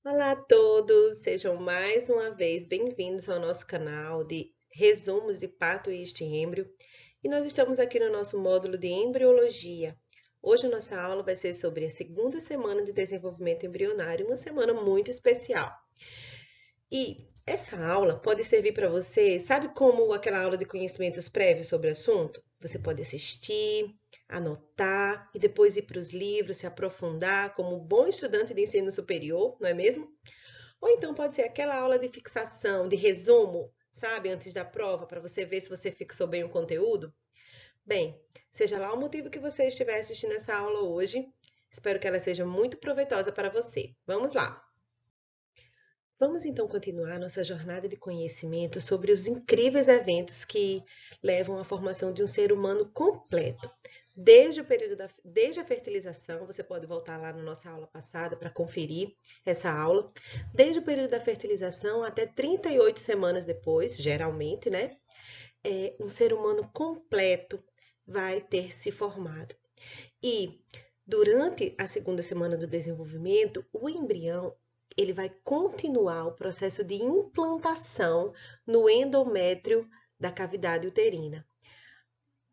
Olá a todos, sejam mais uma vez bem-vindos ao nosso canal de resumos de parto e êmbrio. E nós estamos aqui no nosso módulo de embriologia. Hoje a nossa aula vai ser sobre a segunda semana de desenvolvimento embrionário, uma semana muito especial. E essa aula pode servir para você, sabe como aquela aula de conhecimentos prévios sobre o assunto? Você pode assistir, anotar e depois ir para os livros, se aprofundar como um bom estudante de ensino superior, não é mesmo? Ou então pode ser aquela aula de fixação, de resumo, sabe, antes da prova, para você ver se você fixou bem o conteúdo. Bem, seja lá o motivo que você estiver assistindo essa aula hoje, espero que ela seja muito proveitosa para você. Vamos lá! Vamos então continuar nossa jornada de conhecimento sobre os incríveis eventos que levam à formação de um ser humano completo. Desde a fertilização, você pode voltar lá na nossa aula passada para conferir essa aula. Desde o período da fertilização até 38 semanas depois, geralmente, né? Um ser humano completo vai ter se formado. E durante a segunda semana do desenvolvimento, o embrião ele vai continuar o processo de implantação no endométrio da cavidade uterina.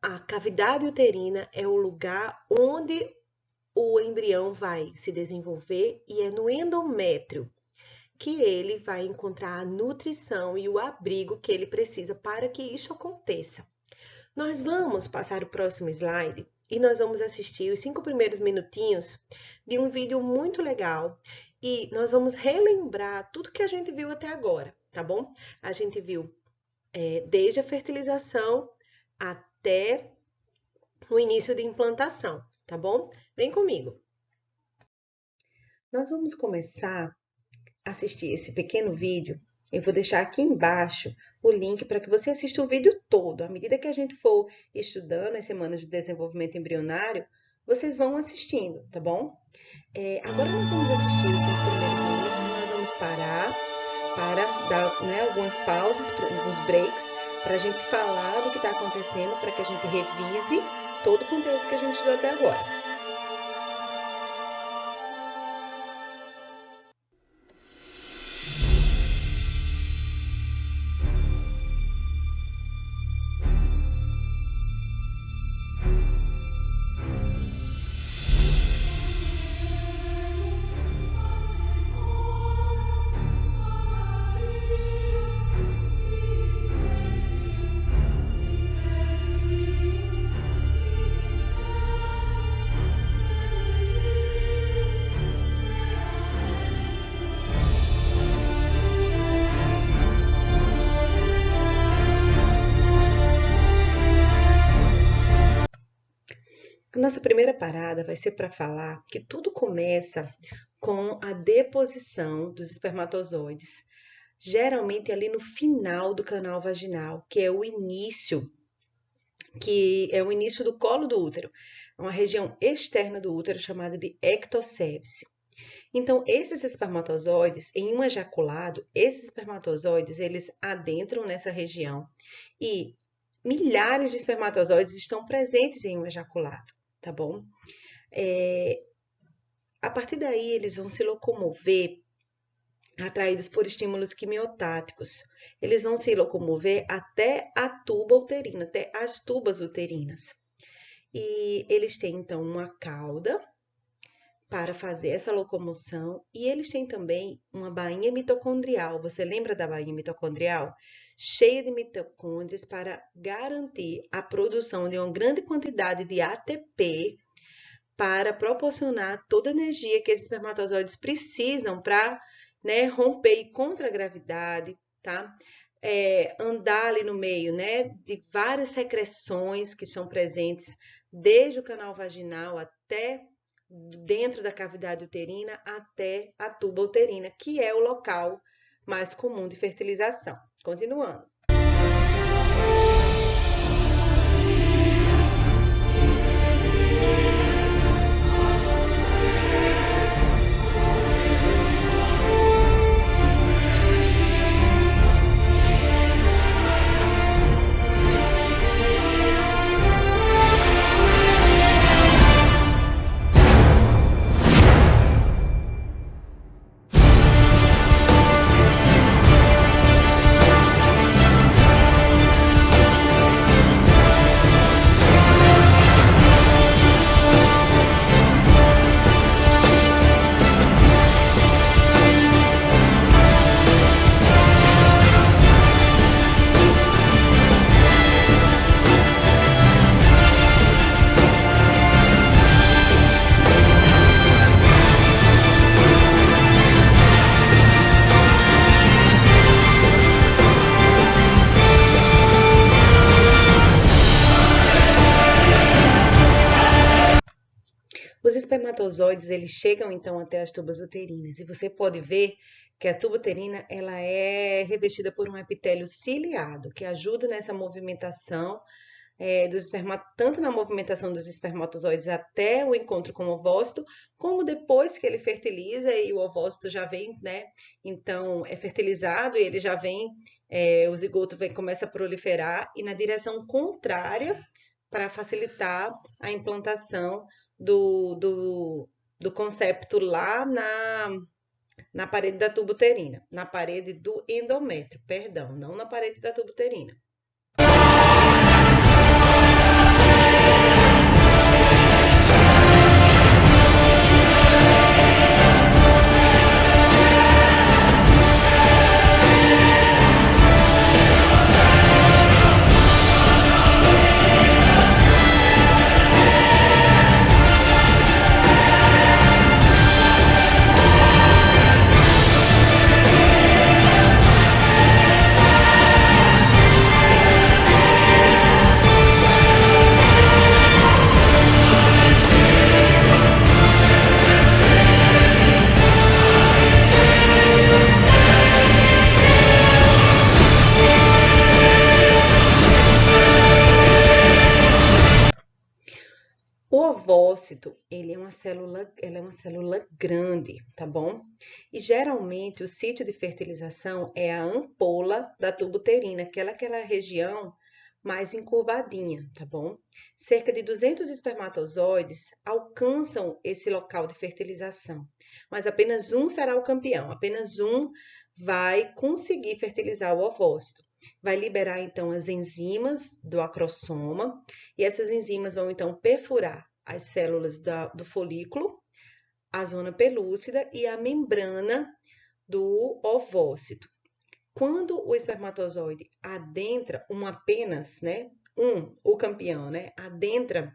A cavidade uterina é o lugar onde o embrião vai se desenvolver e é no endométrio que ele vai encontrar a nutrição e o abrigo que ele precisa para que isso aconteça. Nós vamos passar o próximo slide e nós vamos assistir os 5 primeiros minutinhos de um vídeo muito legal e nós vamos relembrar tudo que a gente viu até agora, tá bom? A gente viu desde a fertilização até o início de implantação, tá bom? Vem comigo. Nós vamos começar a assistir esse pequeno vídeo. Eu vou deixar aqui embaixo o link para que você assista o vídeo todo. À medida que a gente for estudando as semanas de desenvolvimento embrionário, vocês vão assistindo, tá bom? Agora nós vamos assistir os 5 primeiros minutos e nós vamos parar para dar algumas pausas, alguns breaks, para a gente falar do que está acontecendo, para que a gente revise todo o conteúdo que a gente estudou até agora. A nossa primeira parada vai ser para falar que tudo começa com a deposição dos espermatozoides, geralmente ali no final do canal vaginal, que é o início do colo do útero, uma região externa do útero chamada de ectocébice. Então, esses espermatozoides, em um ejaculado, esses espermatozoides, eles adentram nessa região e milhares de espermatozoides estão presentes em um ejaculado, tá bom? A partir daí, eles vão se locomover atraídos por estímulos quimiotáticos. Eles vão se locomover até a tuba uterina, até as tubas uterinas. E eles têm, então, uma cauda para fazer essa locomoção e eles têm também uma bainha mitocondrial. Você lembra da bainha mitocondrial? Cheia de mitocôndrias para garantir a produção de uma grande quantidade de ATP para proporcionar toda a energia que esses espermatozoides precisam para romper e contra a gravidade, tá? Andar ali no meio, de várias secreções que são presentes desde o canal vaginal até dentro da cavidade uterina até a tuba uterina, que é o local mais comum de fertilização. Continuando. espermatozoides, eles chegam então até as tubas uterinas, e você pode ver que a tuba uterina, ela é revestida por um epitélio ciliado, que ajuda nessa movimentação tanto na movimentação dos espermatozoides até o encontro com o ovócito, como depois que ele fertiliza e o ovócito já vem, né? Então, é fertilizado e ele já vem, o zigoto começa a proliferar e na direção contrária para facilitar a implantação do concepto lá na parede da tuba uterina, na parede do endométrio, perdão, não na parede da tuba uterina. O ovócito, ela é uma célula grande, tá bom? E geralmente o sítio de fertilização é a ampola da tuba uterina, aquela região mais encurvadinha, tá bom? Cerca de 200 espermatozoides alcançam esse local de fertilização, mas apenas um será o campeão, apenas um vai conseguir fertilizar o ovócito. Vai liberar então as enzimas do acrossoma e essas enzimas vão então perfurar as células do folículo, a zona pelúcida e a membrana do ovócito. Quando o espermatozoide adentra o campeão, né, adentra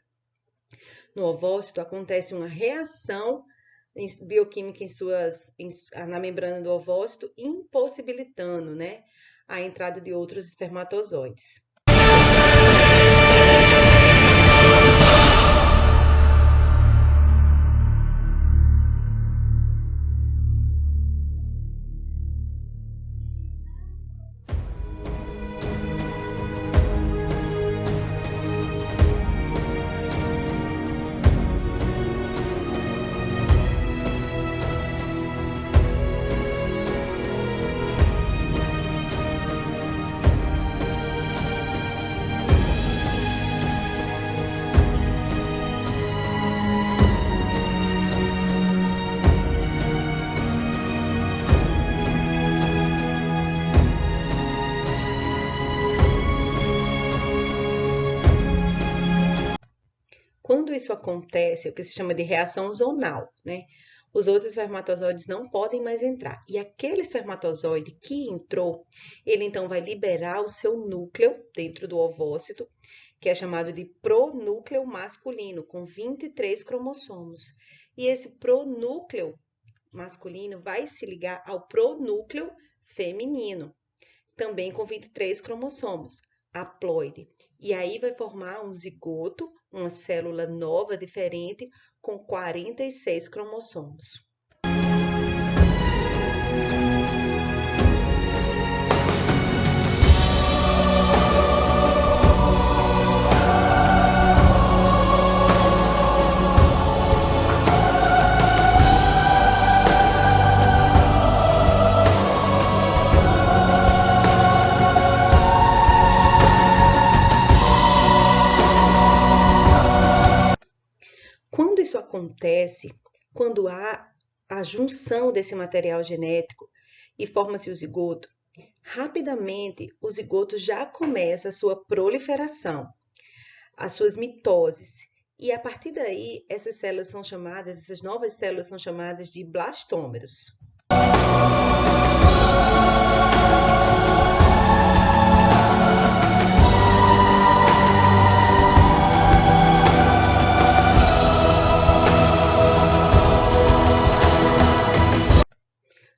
no ovócito, acontece uma reação bioquímica na membrana do ovócito, impossibilitando, né, a entrada de outros espermatozoides. Quando isso acontece, é o que se chama de reação zonal, né? Os outros espermatozoides não podem mais entrar. E aquele espermatozoide que entrou, ele então vai liberar o seu núcleo dentro do ovócito, que é chamado de pronúcleo masculino, com 23 cromossomos. E esse pronúcleo masculino vai se ligar ao pronúcleo feminino, também com 23 cromossomos, haploide. E aí vai formar um zigoto, uma célula nova, diferente, com 46 cromossomos. Quando isso acontece, quando há a junção desse material genético e forma-se o zigoto, rapidamente o zigoto já começa a sua proliferação, as suas mitoses. E a partir daí, essas novas células são chamadas de blastômeros.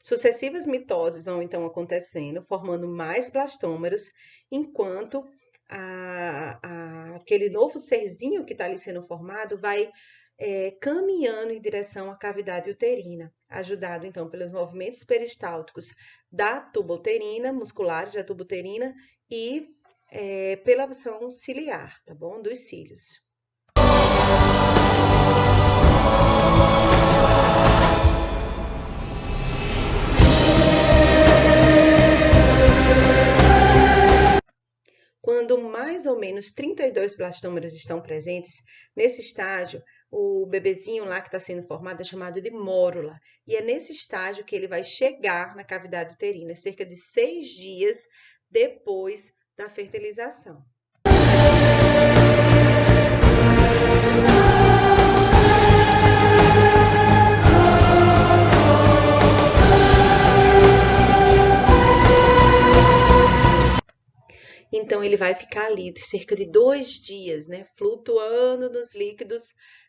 Sucessivas mitoses vão então acontecendo, formando mais blastômeros, enquanto aquele novo serzinho que está ali sendo formado vai caminhando em direção à cavidade uterina, ajudado então pelos movimentos peristálticos da tuba uterina, musculares da tuba uterina e pela ação ciliar, tá bom? Dos cílios. Quando mais ou menos 32 blastômeros estão presentes, nesse estágio, o bebezinho lá que está sendo formado é chamado de mórula. E é nesse estágio que ele vai chegar na cavidade uterina, cerca de 6 dias depois da fertilização. Então, ele vai ficar ali cerca de 2 dias, né, flutuando nos líquidos,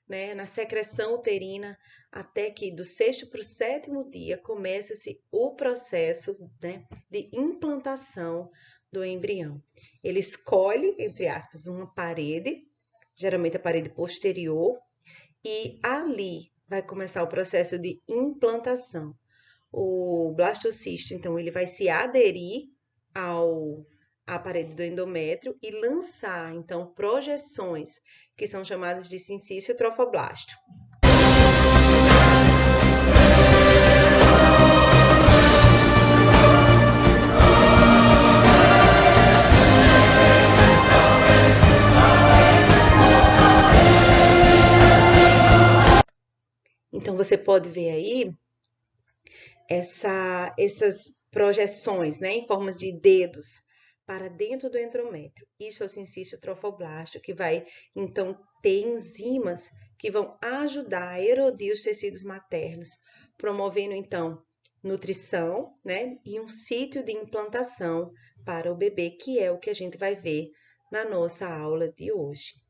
né, na secreção uterina, até que do 6º para o 7º dia começa-se o processo, né, de implantação do embrião. Ele escolhe, entre aspas, uma parede, geralmente a parede posterior, e ali vai começar o processo de implantação. O blastocisto, então, ele vai se aderir à parede do endométrio e lançar, então, projeções, que são chamadas de sincício trofoblasto. Então, você pode ver aí essas projeções, né, em formas de dedos para dentro do endométrio. Isso é o sincício trofoblasto, que vai, então, ter enzimas que vão ajudar a erodir os tecidos maternos, promovendo, então, nutrição, né, e um sítio de implantação para o bebê, que é o que a gente vai ver na nossa aula de hoje.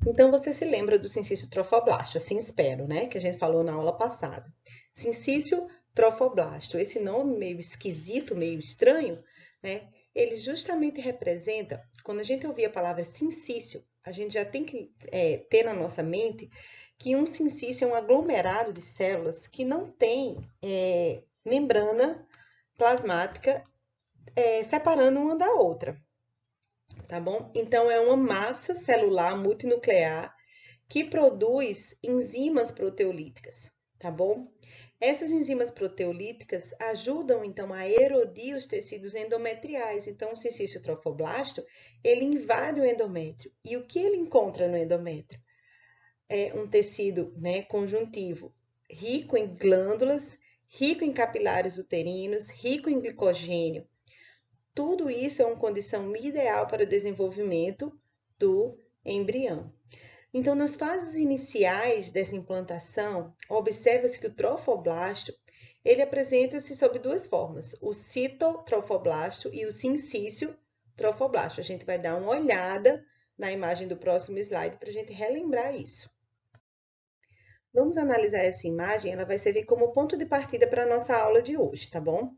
Então, você se lembra do sincício trofoblasto, assim espero, né? Que a gente falou na aula passada. Sincício trofoblasto, esse nome meio esquisito, meio estranho, né? Ele justamente representa, quando a gente ouvir a palavra sincício, a gente já tem que ter na nossa mente que um sincício é um aglomerado de células que não tem membrana plasmática separando uma da outra, tá bom? Então, é uma massa celular multinuclear que produz enzimas proteolíticas, tá bom? Essas enzimas proteolíticas ajudam, então, a erodir os tecidos endometriais. Então, o cincício trofoblasto, ele invade o endométrio. E o que ele encontra no endométrio? É um tecido, né, conjuntivo, rico em glândulas, rico em capilares uterinos, rico em glicogênio. Tudo isso é uma condição ideal para o desenvolvimento do embrião. Então, nas fases iniciais dessa implantação, observa-se que o trofoblasto, ele apresenta-se sob duas formas, o citotrofoblasto e o sincício trofoblasto. A gente vai dar uma olhada na imagem do próximo slide para a gente relembrar isso. Vamos analisar essa imagem, ela vai servir como ponto de partida para a nossa aula de hoje, tá bom?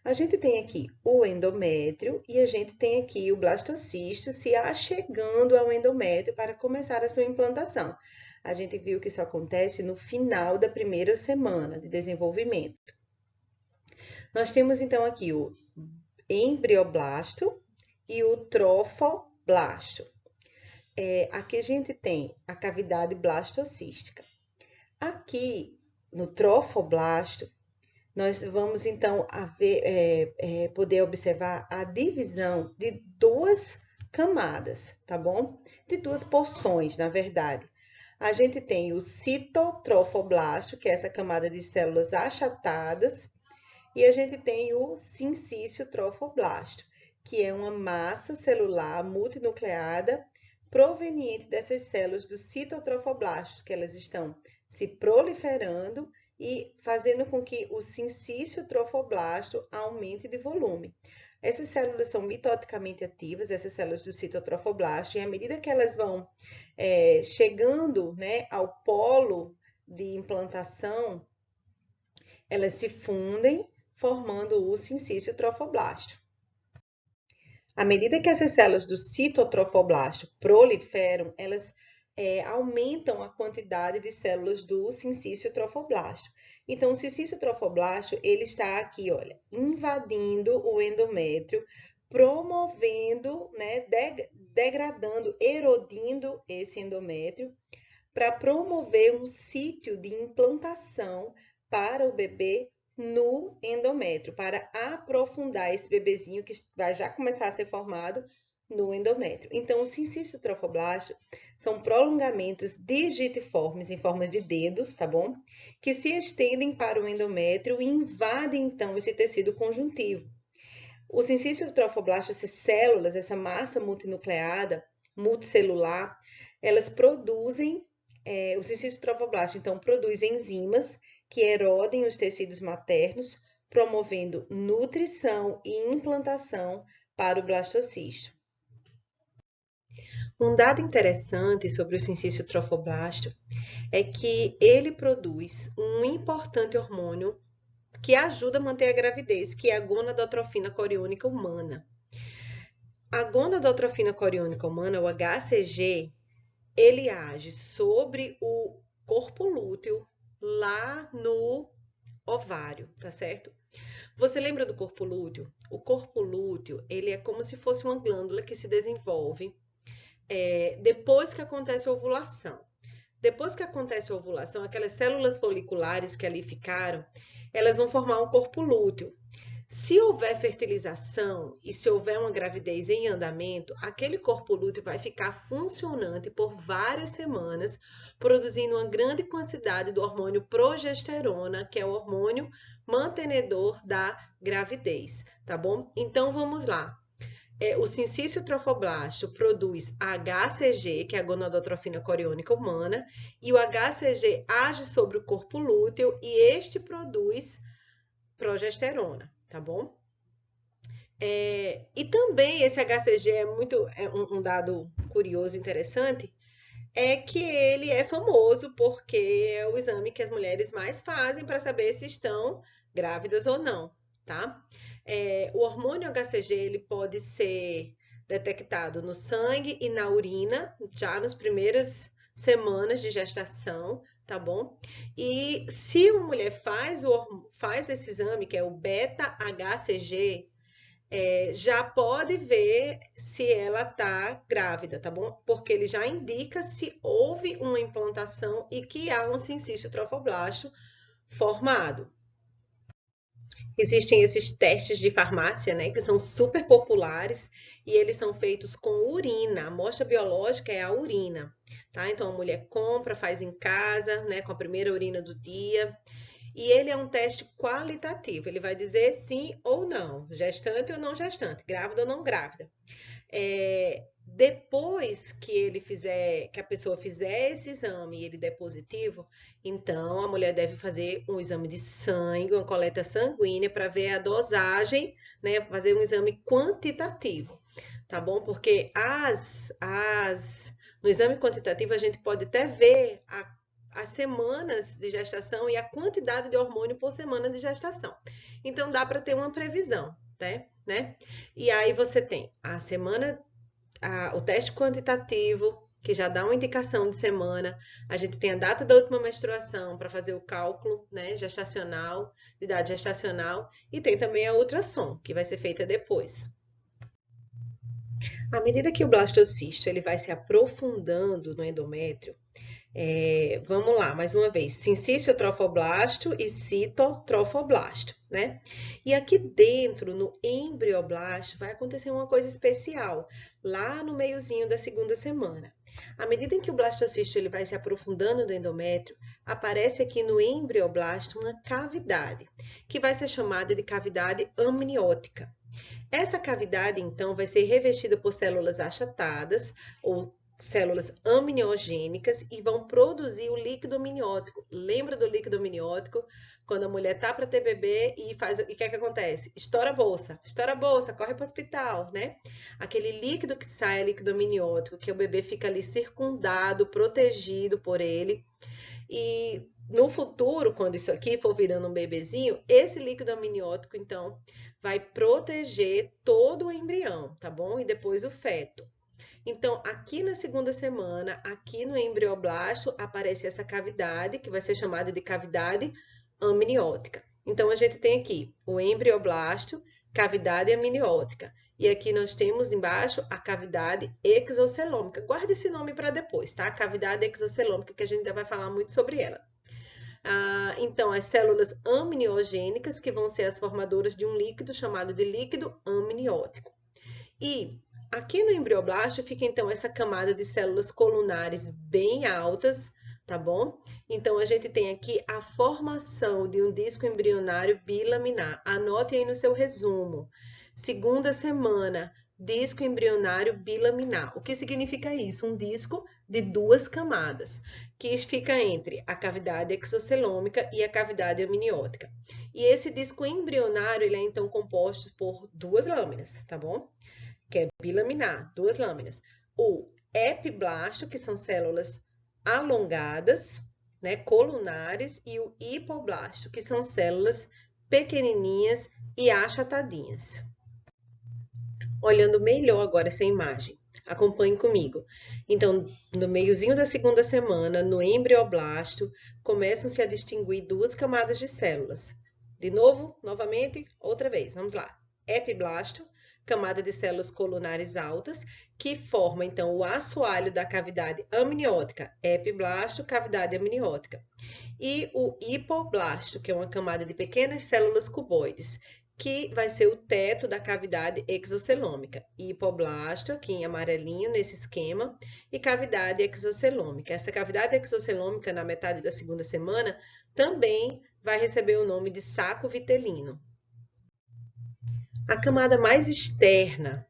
A gente tem aqui o endométrio e a gente tem aqui o blastocisto se achegando ao endométrio para começar a sua implantação. A gente viu que isso acontece no final da primeira semana de desenvolvimento. Nós temos então aqui o embrioblasto e o trofoblasto. Aqui a gente tem a cavidade blastocística. Aqui no trofoblasto, nós vamos então poder observar a divisão de duas camadas, tá bom? De duas porções, na verdade. A gente tem o citotrofoblasto, que é essa camada de células achatadas, e a gente tem o sincício trofoblasto, que é uma massa celular multinucleada proveniente dessas células dos citotrofoblastos, que elas estão se proliferando e fazendo com que o sincício trofoblasto aumente de volume. Essas células são mitoticamente ativas, essas células do citotrofoblasto, e à medida que elas vão chegando, né, ao polo de implantação, elas se fundem, formando o sincício trofoblasto. À medida que essas células do citotrofoblasto proliferam, elas aumentam a quantidade de células do sincício trofoblasto. Então, o sincício trofoblasto, ele está aqui, olha, invadindo o endométrio, promovendo, né, degradando, erodindo esse endométrio, para promover um sítio de implantação para o bebê no endométrio, para aprofundar esse bebezinho que vai já começar a ser formado no endométrio. Então, o sincício trofoblasto são prolongamentos digitiformes em forma de dedos, tá bom? Que se estendem para o endométrio e invadem, então, esse tecido conjuntivo. O sincício trofoblasto, essas células, essa massa multinucleada, multicelular, elas produzem, o sincício trofoblasto, então, produz enzimas que erodem os tecidos maternos, promovendo nutrição e implantação para o blastocisto. Um dado interessante sobre o sincício trofoblasto é que ele produz um importante hormônio que ajuda a manter a gravidez, que é a gonadotrofina coriônica humana. A gonadotrofina coriônica humana, o HCG, ele age sobre o corpo lúteo lá no ovário, tá certo? Você lembra do corpo lúteo? O corpo lúteo, ele é como se fosse uma glândula que se desenvolve depois que acontece a ovulação. Depois que acontece a ovulação, aquelas células foliculares que ali ficaram, elas vão formar um corpo lúteo. Se houver fertilização e se houver uma gravidez em andamento, aquele corpo lúteo vai ficar funcionante por várias semanas, produzindo uma grande quantidade do hormônio progesterona, que é o hormônio mantenedor da gravidez, tá bom? Então vamos lá. O sincício trofoblasto produz HCG, que é a gonadotrofina coriônica humana, e o HCG age sobre o corpo lúteo e este produz progesterona, tá bom? E também esse HCG é um dado curioso, interessante, é que ele é famoso porque é o exame que as mulheres mais fazem para saber se estão grávidas ou não, tá? O hormônio HCG ele pode ser detectado no sangue e na urina já nas primeiras semanas de gestação, tá bom? E se uma mulher faz esse exame, que é o beta-HCG, já pode ver se ela está grávida, tá bom? Porque ele já indica se houve uma implantação e que há um cincício trofoblasto formado. Existem esses testes de farmácia, né, que são super populares e eles são feitos com urina. A amostra biológica é a urina, tá? Então a mulher compra, faz em casa, né, com a primeira urina do dia. E ele é um teste qualitativo, ele vai dizer sim ou não, gestante ou não gestante, grávida ou não grávida. Depois que ele fizer, que a pessoa fizer esse exame e ele der positivo, então a mulher deve fazer um exame de sangue, uma coleta sanguínea para ver a dosagem, né? Fazer um exame quantitativo, tá bom? Porque no exame quantitativo a gente pode até ver as semanas de gestação e a quantidade de hormônio por semana de gestação. Então dá para ter uma previsão, né? E aí você tem o teste quantitativo, que já dá uma indicação de semana. A gente tem a data da última menstruação para fazer o cálculo, né, gestacional, de idade gestacional, e tem também a ultrassom, que vai ser feita depois. À medida que o blastocisto ele vai se aprofundando no endométrio, vamos lá, mais uma vez, sincício trofoblasto e citotrofoblasto, né? E aqui dentro, no embrioblasto, vai acontecer uma coisa especial, lá no meiozinho da segunda semana. À medida em que o blastocisto ele vai se aprofundando no endométrio, aparece aqui no embrioblasto uma cavidade, que vai ser chamada de cavidade amniótica. Essa cavidade, então, vai ser revestida por células achatadas ou células amniogênicas e vão produzir o líquido amniótico. Lembra do líquido amniótico? Quando a mulher tá para ter bebê e o que é que acontece? Estoura a bolsa, corre para o hospital, né? Aquele líquido que sai é líquido amniótico, que o bebê fica ali circundado, protegido por ele. E no futuro, quando isso aqui for virando um bebezinho, esse líquido amniótico, então, vai proteger todo o embrião, tá bom? E depois o feto. Então, aqui na segunda semana, aqui no embrioblasto, aparece essa cavidade, que vai ser chamada de cavidade amniótica. Então, a gente tem aqui o embrioblasto, cavidade amniótica. E aqui nós temos embaixo a cavidade exocelômica. Guarda esse nome para depois, tá? Cavidade exocelômica, que a gente ainda vai falar muito sobre ela. Então, as células amniogênicas, que vão ser as formadoras de um líquido chamado de líquido amniótico. E aqui no embrioblasto fica então essa camada de células colunares bem altas, tá bom? Então a gente tem aqui a formação de um disco embrionário bilaminar. Anote aí no seu resumo. Segunda semana, disco embrionário bilaminar. O que significa isso? Um disco de duas camadas, que fica entre a cavidade exocelômica e a cavidade amniótica. E esse disco embrionário, ele é então composto por duas lâminas, tá bom? Que é bilaminar, duas lâminas. O epiblasto, que são células alongadas, né, colunares, e o hipoblasto, que são células pequenininhas e achatadinhas. Olhando melhor agora essa imagem, acompanhe comigo. Então, no meiozinho da segunda semana, no embrioblasto, começam-se a distinguir duas camadas de células. De novo, novamente, outra vez, vamos lá. Epiblasto, camada de células colunares altas, que forma, então, o assoalho da cavidade amniótica, epiblasto, cavidade amniótica. E o hipoblasto, que é uma camada de pequenas células cuboides, que vai ser o teto da cavidade exocelômica. Hipoblasto, aqui em amarelinho, nesse esquema, e cavidade exocelômica. Essa cavidade exocelômica, na metade da segunda semana, também vai receber o nome de saco vitelino. A camada mais externa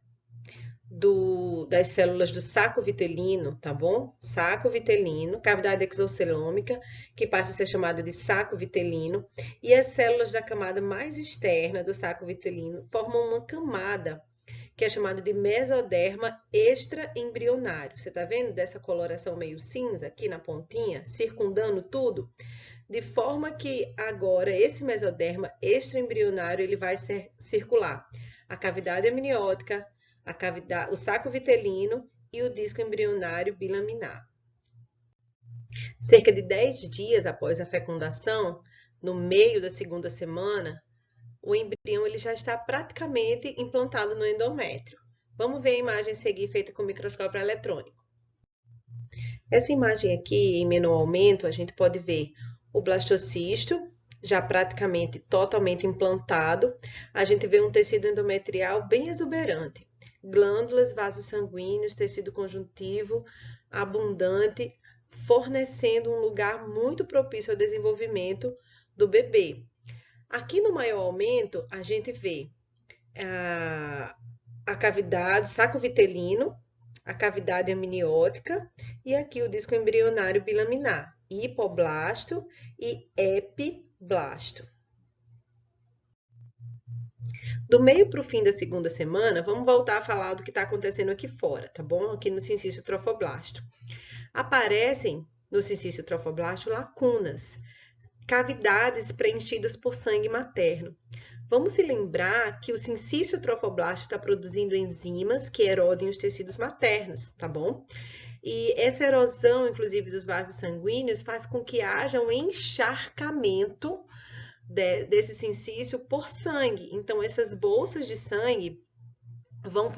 das células do saco vitelino, tá bom? Saco vitelino, cavidade exocelômica, que passa a ser chamada de saco vitelino, e as células da camada mais externa do saco vitelino formam uma camada que é chamado de mesoderma extraembrionário. Você está vendo dessa coloração meio cinza aqui na pontinha, circundando tudo? De forma que agora esse mesoderma extraembrionário ele vai circular a cavidade amniótica, o saco vitelino e o disco embrionário bilaminar. Cerca de 10 dias após a fecundação, no meio da segunda semana, o embrião ele já está praticamente implantado no endométrio. Vamos ver a imagem a seguir feita com microscópio eletrônico. Essa imagem aqui, em menor aumento, a gente pode ver o blastocisto, já praticamente totalmente implantado. A gente vê um tecido endometrial bem exuberante. Glândulas, vasos sanguíneos, tecido conjuntivo abundante, fornecendo um lugar muito propício ao desenvolvimento do bebê. Aqui no maior aumento, a gente vê a cavidade, o saco vitelino, a cavidade amniótica e aqui o disco embrionário bilaminar, hipoblasto e epiblasto. Do meio para o fim da segunda semana, vamos voltar a falar do que está acontecendo aqui fora, tá bom? Aqui no sincício trofoblasto. Aparecem no sincício trofoblasto lacunas, cavidades preenchidas por sangue materno. Vamos se lembrar que o sincício trofoblasto está produzindo enzimas que erodem os tecidos maternos, tá bom? E essa erosão, inclusive, dos vasos sanguíneos faz com que haja um encharcamento desse sincício por sangue. Então, essas bolsas de sangue vão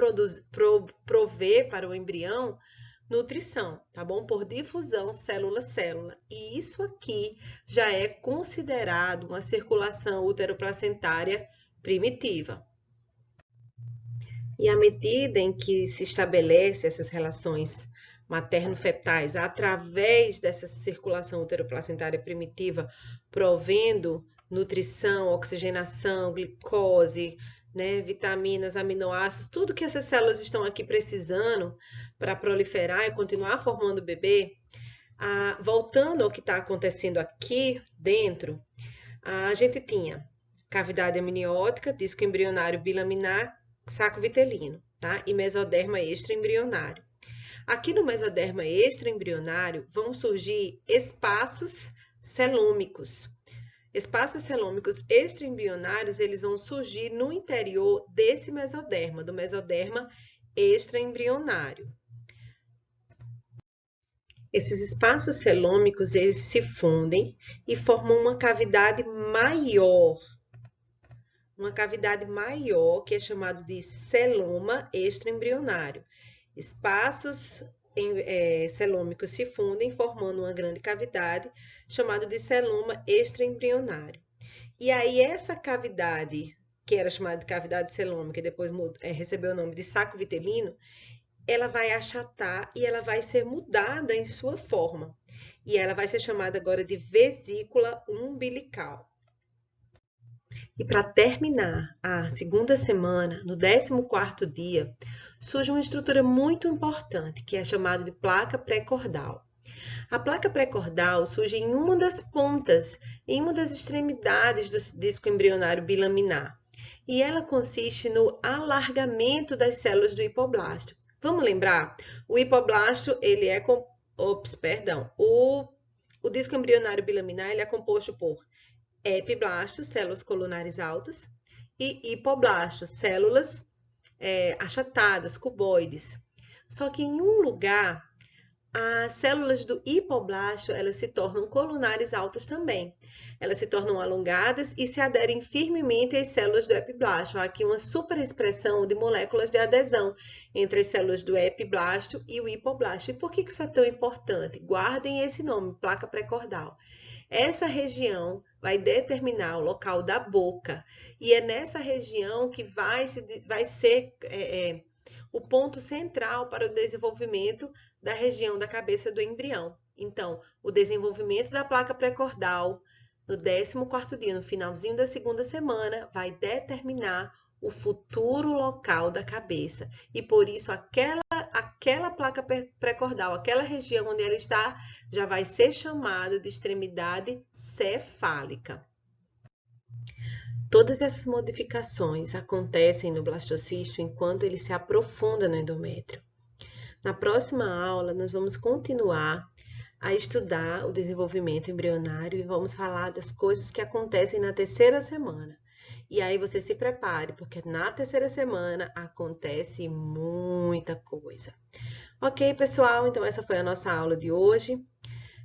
prover para o embrião nutrição, tá bom? Por difusão célula-célula. E isso aqui já é considerado uma circulação uteroplacentária primitiva. E à medida em que se estabelece essas relações materno-fetais através dessa circulação uteroplacentária primitiva, provendo nutrição, oxigenação, glicose, né, vitaminas, aminoácidos, tudo que essas células estão aqui precisando para proliferar e continuar formando o bebê, voltando ao que está acontecendo aqui dentro, a gente tinha cavidade amniótica, disco embrionário bilaminar, saco vitelino, tá? E mesoderma extraembrionário. Aqui no mesoderma extraembrionário vão surgir espaços celômicos. Espaços celômicos extraembrionários, eles vão surgir no interior desse mesoderma, do mesoderma extraembrionário. Esses espaços celômicos, eles se fundem e formam uma cavidade maior, que é chamado de celoma extraembrionário. Espaços celômicos se fundem, formando uma grande cavidade, chamada de celoma extraembrionário. E aí, essa cavidade, que era chamada de cavidade celômica e depois recebeu o nome de saco vitelino, ela vai achatar e ela vai ser mudada em sua forma. E ela vai ser chamada agora de vesícula umbilical. E para terminar a segunda semana, no 14º dia, surge uma estrutura muito importante, que é chamada de placa pré-cordal. A placa pré-cordal surge em uma das pontas, em uma das extremidades do disco embrionário bilaminar. E ela consiste no alargamento das células do hipoblasto. Vamos lembrar? O hipoblasto, ele é o disco embrionário bilaminar, ele é composto por epiblastos, células colunares altas, e hipoblastos, células achatadas, cuboides. Só que em um lugar, as células do hipoblasto, elas se tornam colunares altas também. Elas se tornam alongadas e se aderem firmemente às células do epiblasto. Há aqui uma superexpressão de moléculas de adesão entre as células do epiblasto e o hipoblasto. E por que isso é tão importante? Guardem esse nome, placa pré-cordal. Essa região vai determinar o local da boca e é nessa região que vai ser o ponto central para o desenvolvimento da região da cabeça do embrião. Então, o desenvolvimento da placa pré-cordal no 14º dia, no finalzinho da segunda semana, vai determinar o futuro local da cabeça. E por isso, aquela placa pré-cordal, aquela região onde ela está, já vai ser chamada de extremidade cefálica. Todas essas modificações acontecem no blastocisto enquanto ele se aprofunda no endométrio. Na próxima aula, nós vamos continuar a estudar o desenvolvimento embrionário e vamos falar das coisas que acontecem na terceira semana. E aí você se prepare, porque na terceira semana acontece muita coisa. Ok, pessoal? Então essa foi a nossa aula de hoje.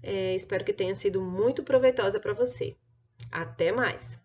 Espero que tenha sido muito proveitosa para você. Até mais!